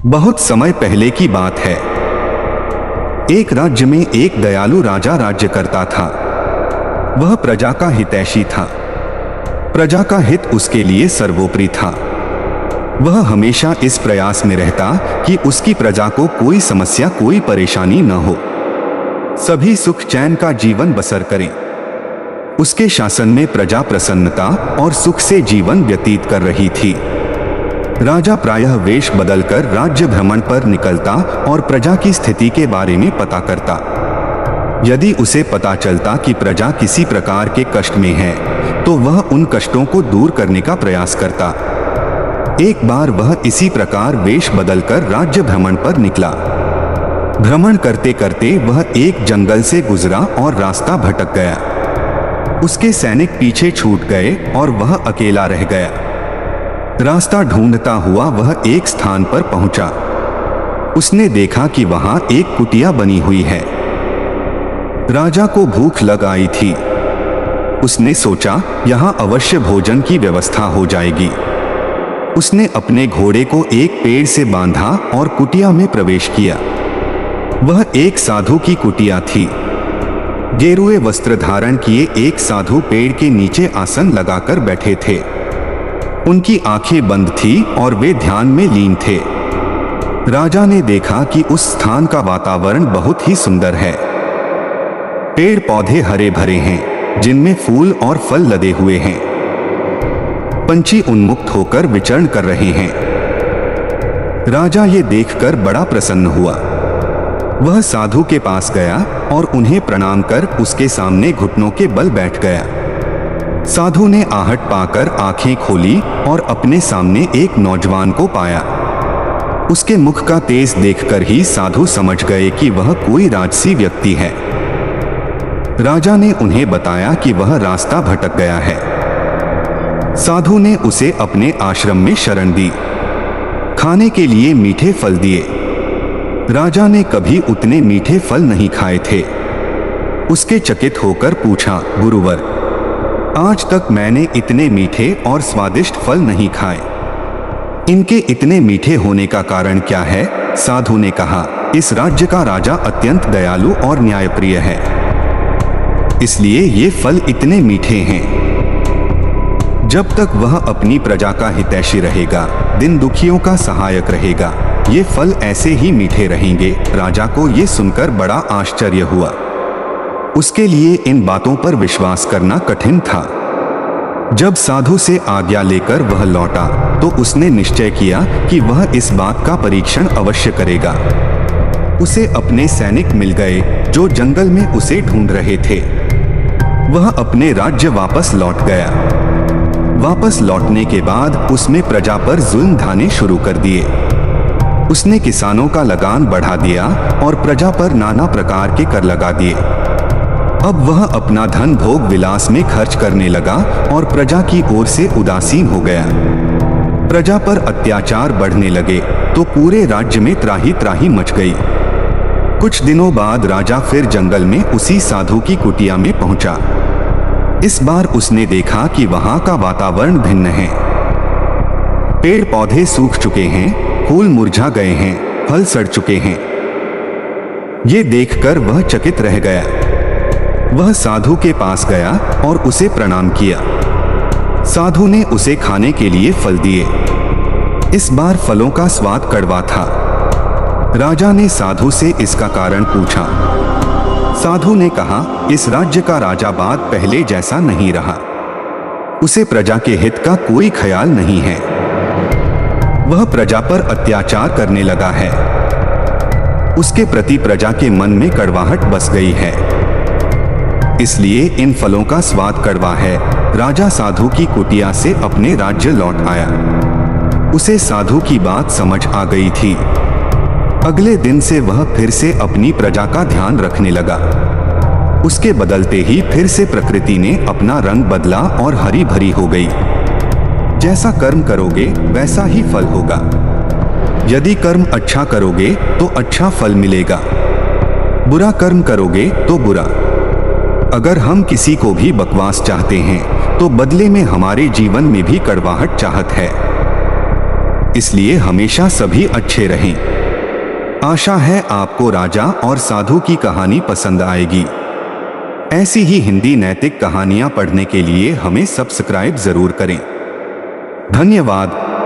बहुत समय पहले की बात है। एक राज्य में एक दयालु राजा राज्य करता था। वह प्रजा का हितैषी था। प्रजा का हित उसके लिए सर्वोपरि था। वह हमेशा इस प्रयास में रहता कि उसकी प्रजा को कोई समस्या, कोई परेशानी न हो, सभी सुख चैन का जीवन बसर करें। उसके शासन में प्रजा प्रसन्नता और सुख से जीवन व्यतीत कर रही थी। राजा प्रायः वेश बदलकर राज्य भ्रमण पर निकलता और प्रजा की स्थिति के बारे में पता करता। यदि उसे पता चलता कि प्रजा किसी प्रकार के कष्ट में है तो वह उन कष्टों को दूर करने का प्रयास करता। एक बार वह इसी प्रकार वेश बदलकर राज्य भ्रमण पर निकला। भ्रमण करते करते वह एक जंगल से गुजरा और रास्ता भटक गया। उसके सैनिक पीछे छूट गए और वह अकेला रह गया। रास्ता ढूंढता हुआ वह एक स्थान पर पहुंचा। उसने देखा कि वहां एक कुटिया बनी हुई है। राजा को भूख लग आई थी। उसने सोचा यहां अवश्य भोजन की व्यवस्था हो जाएगी। उसने अपने घोड़े को एक पेड़ से बांधा और कुटिया में प्रवेश किया। वह एक साधु की कुटिया थी। गेरुए वस्त्र धारण किए एक साधु पेड़ के नीचे आसन लगाकर बैठे थे। उनकी आंखें बंद थी और वे ध्यान में लीन थे। राजा ने देखा कि उस स्थान का वातावरण बहुत ही सुंदर है। पेड़ पौधे हरे भरे हैं जिनमें फूल और फल लदे हुए हैं। पंछी उन्मुक्त होकर विचरण कर रहे हैं। राजा ये देखकर बड़ा प्रसन्न हुआ। वह साधु के पास गया और उन्हें प्रणाम कर उसके सामने घुटनों के बल बैठ गया। साधु ने आहट पाकर आंखें खोली और अपने सामने एक नौजवान को पाया। उसके मुख का तेज देखकर ही साधु समझ गए कि वह कोई राजसी व्यक्ति है। राजा ने उन्हें बताया कि वह रास्ता भटक गया है। साधु ने उसे अपने आश्रम में शरण दी। खाने के लिए मीठे फल दिए। राजा ने कभी उतने मीठे फल नहीं खाए थे। उसके चकित होकर पूछा, गुरुवर, आज तक मैंने इतने मीठे और स्वादिष्ट फल नहीं खाए। इनके इतने मीठे होने का कारण क्या है? साधु ने कहा, इस राज्य का राजा अत्यंत दयालु और न्यायप्रिय है, इसलिए ये फल इतने मीठे हैं। जब तक वह अपनी प्रजा का हितैषी रहेगा, दिन दुखियों का सहायक रहेगा, ये फल ऐसे ही मीठे रहेंगे। राजा को ये सुनकर बड़ा आश्चर्य हुआ। उसके लिए इन बातों पर विश्वास करना कठिन था। जब साधु से आज्ञा लेकर वह लौटा तो उसने निश्चय किया कि वह इस बात का परीक्षण अवश्य करेगा। उसे अपने सैनिक मिल गए जो जंगल में उसे ढूंढ रहे थे। वह अपने राज्य वापस लौट गया। वापस लौटने के बाद उसने प्रजा पर जुल्म ढाने शुरू कर दिए। उसने किसानों का लगान बढ़ा दिया और प्रजा पर नाना प्रकार के कर लगा दिए। अब वह अपना धन भोग विलास में खर्च करने लगा और प्रजा की ओर से उदासीन हो गया। प्रजा पर अत्याचार बढ़ने लगे तो पूरे राज्य में त्राही त्राही मच गई। कुछ दिनों बाद राजा फिर जंगल में उसी साधु की कुटिया में पहुंचा। इस बार उसने देखा कि वहां का वातावरण भिन्न है। पेड़ पौधे सूख चुके हैं, फूल मुरझा गए हैं, फल सड़ चुके हैं। ये देखकर वह चकित रह गया। वह साधु के पास गया और उसे प्रणाम किया। साधु ने उसे खाने के लिए फल दिए। इस बार फलों का स्वाद कड़वा था। राजा ने साधु से इसका कारण पूछा। साधु ने कहा, इस राज्य का राजा बाद पहले जैसा नहीं रहा। उसे प्रजा के हित का कोई ख्याल नहीं है। वह प्रजा पर अत्याचार करने लगा है। उसके प्रति प्रजा के मन में कड़वाहट बस गई है, इसलिए इन फलों का स्वाद कड़वा है। राजा साधु की कुटिया से अपने राज्य लौट आया। उसे साधु की बात समझ आ गई थी। अगले दिन से वह फिर से अपनी प्रजा का ध्यान रखने लगा। उसके बदलते ही फिर से प्रकृति ने अपना रंग बदला और हरी भरी हो गई। जैसा कर्म करोगे वैसा ही फल होगा। यदि कर्म अच्छा करोगे तो अच्छा फल मिलेगा, बुरा कर्म करोगे तो बुरा। अगर हम किसी को भी बकवास चाहते हैं तो बदले में हमारे जीवन में भी कड़वाहट चाहत है। इसलिए हमेशा सभी अच्छे रहें। आशा है आपको राजा और साधु की कहानी पसंद आएगी। ऐसी ही हिंदी नैतिक कहानियां पढ़ने के लिए हमें सब्सक्राइब जरूर करें। धन्यवाद।